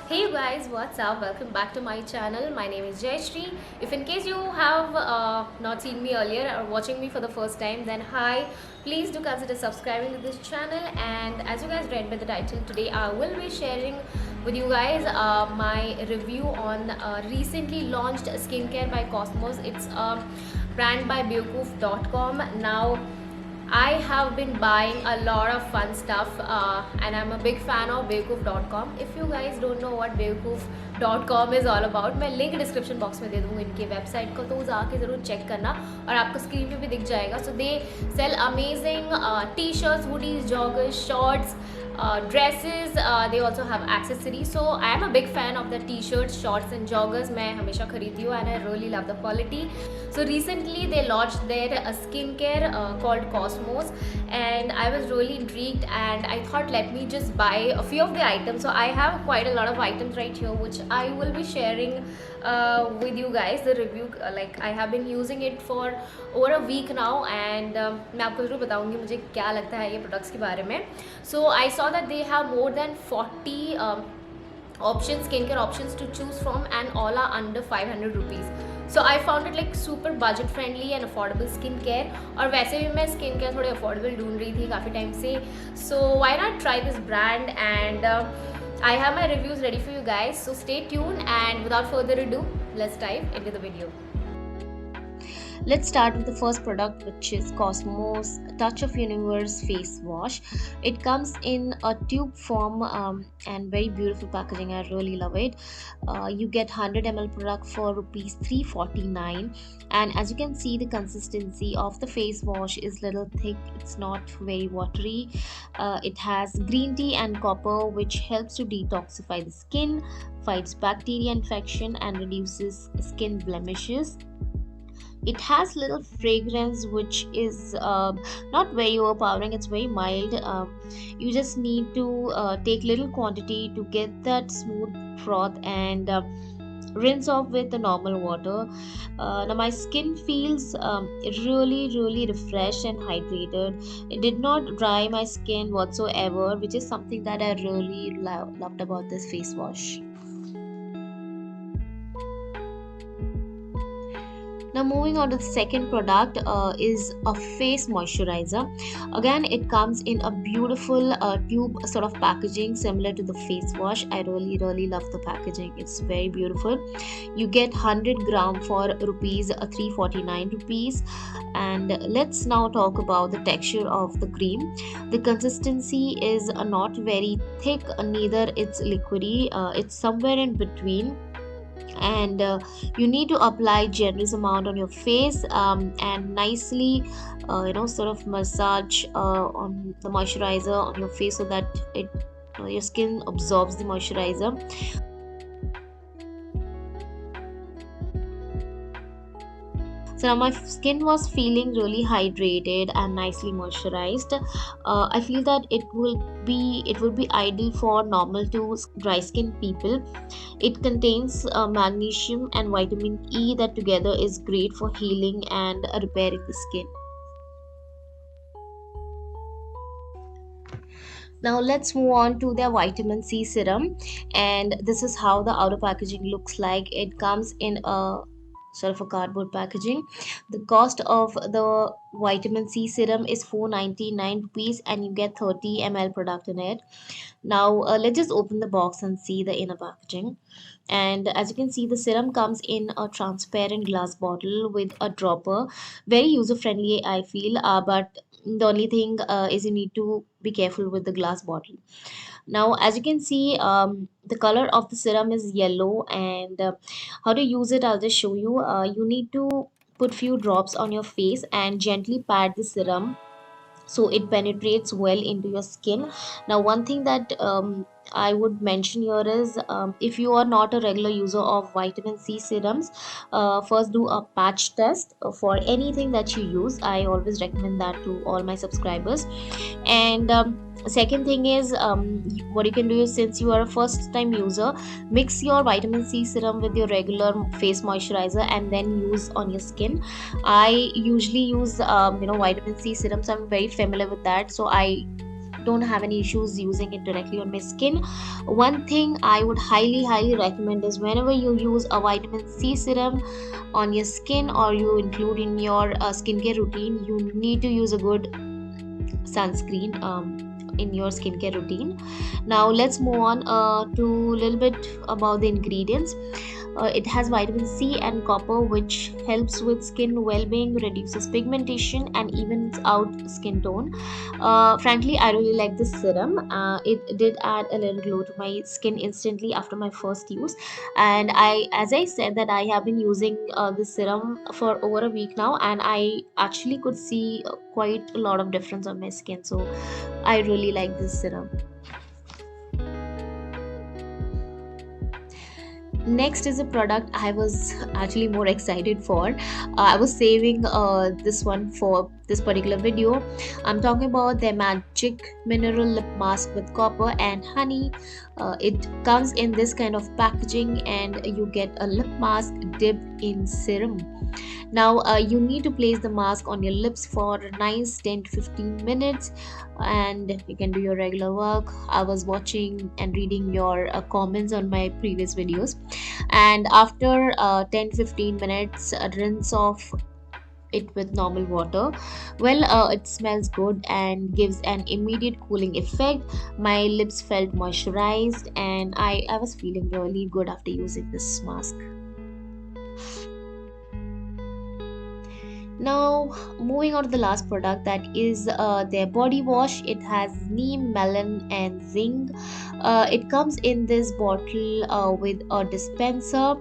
Hey you guys, what's up? Welcome back to my channel. My name is Jayashree. If in case you have not seen me earlier or watching me for the first time, then hi, please do consider subscribing to this channel. And as you guys read by the title, today I will be sharing with you guys my review on recently launched skincare by Cosmos. It's a brand by Bewakoof.com. Now I have been buying a lot of fun stuff and I'm a big fan of Bewakoof.com. If you guys don't know what Bewakoof.com is all about, मैं link description box में दे दूँगी इनके website को, तो जाके ज़रूर check करना और आपको स्क्रीन पे भी दिख जाएगा. So they sell amazing T shirts, hoodies, joggers, shorts, dresses. They also have accessories. So I am a big fan of the t-shirts, shorts and joggers. मैं हमेशा खरीदती हूँ and I really love the quality. So recently they launched their skincare called Cosmos, and I was really intrigued and I thought let me just buy a few of the items. So I have quite a lot of items right here which I will be sharing with you guys. The review, like I have been using it for over a week now and मैं आपको ज़रूर बताऊँगी मुझे क्या लगता है ये products के बारे में. So I saw that they have more than 40 options, skincare options to choose from, and all are under 500 rupees. So I found it like super budget friendly and affordable skincare. और वैसे भी मैं skincare थोड़े affordable ढूंढ रही थी काफ़ी time से. So why not try this brand, and I have my reviews ready for you guys. So stay tuned, and without further ado, let's dive into the video. Let's start with the first product, which is Cosmos Touch of Universe face wash. It comes in a tube form and very beautiful packaging. I really love it. You get 100 ml product for rupees 349, and as you can see, the consistency of the face wash is little thick. It's not very watery. It has green tea and copper, which helps to detoxify the skin, fights bacteria infection, and reduces skin blemishes. It has little fragrance which is not very overpowering. It's very mild. You just need to take little quantity to get that smooth froth and rinse off with the normal water. Now my skin feels really refreshed and hydrated. It did not dry my skin whatsoever, which is something that I really loved about this face wash. Now moving on to the second product is a face moisturizer. Again, it comes in a beautiful tube sort of packaging similar to the face wash. I really love the packaging. It's very beautiful. You get 100 gram for rupees 349 rupees. And let's now talk about the texture of the cream. The consistency is not very thick, neither it's liquidy. It's somewhere in between, and you need to apply generous amount on your face and nicely sort of massage on the moisturizer on your face so that it your skin absorbs the moisturizer. So now my skin was feeling really hydrated and nicely moisturized. I feel that it will be ideal for normal to dry skin people. It contains magnesium and vitamin E that together is great for healing and repairing the skin. Now let's move on to their vitamin C serum, and this is how the outer packaging looks like. It comes in a sort of a cardboard packaging. The cost of the vitamin C serum is 499 rupees, and you get 30 ml product in it. Now let's just open the box and see the inner packaging. And as you can see, the serum comes in a transparent glass bottle with a dropper. Very user friendly, I feel, but the only thing is you need to be careful with the glass bottle. Now as you can see, the color of the serum is yellow, and how to use it, I'll just show you. You need to put few drops on your face and gently pat the serum so it penetrates well into your skin. Now one thing that I would mention here is, if you are not a regular user of vitamin C serums, first do a patch test for anything that you use. I always recommend that to all my subscribers. And second thing is, what you can do is, since you are a first time user, mix your vitamin C serum with your regular face moisturizer and then use on your skin. I usually use vitamin C serum, so I'm very familiar with that. So I don't have any issues using it directly on my skin. One thing I would highly recommend is whenever you use a vitamin C serum on your skin, or you include in your skincare routine, you need to use a good sunscreen in your skincare routine. Now let's move on to a little bit about the ingredients. It has vitamin C and copper, which helps with skin well-being, reduces pigmentation, and evens out skin tone. Frankly, I really like this serum. It did add a little glow to my skin instantly after my first use, and as I said, that I have been using this serum for over a week now, and I actually could see quite a lot of difference on my skin. So I really like this serum. Next is a product I was actually more excited for. I was saving this one for this particular video. I'm talking about the Magic Mineral Lip Mask with copper and honey. It comes in this kind of packaging, and you get a lip mask dipped in serum. Now you need to place the mask on your lips for a nice 10 to 15 minutes, and you can do your regular work. I was watching and reading your comments on my previous videos, and after 10 15 minutes, rinse off it with normal water. Well, it smells good and gives an immediate cooling effect. My lips felt moisturized, and I was feeling really good after using this mask. Now, moving on to the last product, that is their body wash. It has neem, melon, and zinc. It comes in this bottle with a dispenser,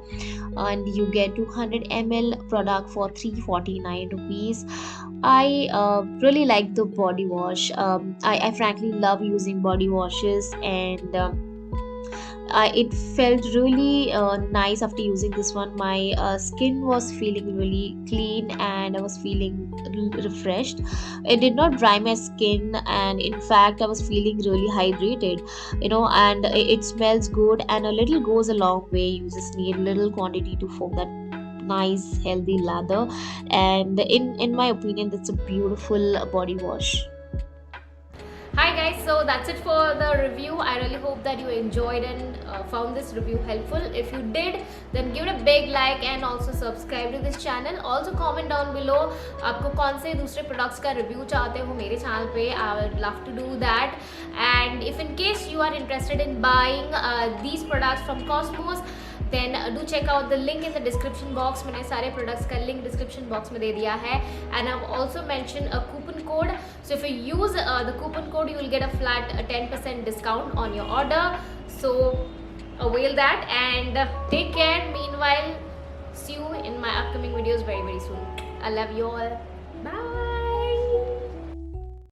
and you get 200 ml product for 349 rupees. I really like the body wash. I frankly love using body washes, and it felt really nice after using this one. My skin was feeling really clean, and I was feeling refreshed. It did not dry my skin, and in fact I was feeling really hydrated, and it smells good, and a little goes a long way. You just need little quantity to form that nice healthy lather, and in my opinion, that's a beautiful body wash. Hi guys, so that's it for the review. I really hope that you enjoyed and found this review helpful. If you did, then give it a big like and also subscribe to this channel. Also comment down below आपको कौन से दूसरे products का review चाहते हो मेरे channel पे. I would love to do that. And if in case you are interested in buying these products from Cosmos, then do check out the link in the description box. मैंने सारे products का link description box में दे दिया है, and I've also mentioned a coupon code. So if you use the coupon code, you will get a flat 10% discount on your order. So avail that and take care. Meanwhile, see you in my upcoming videos very soon. I love you all. Bye.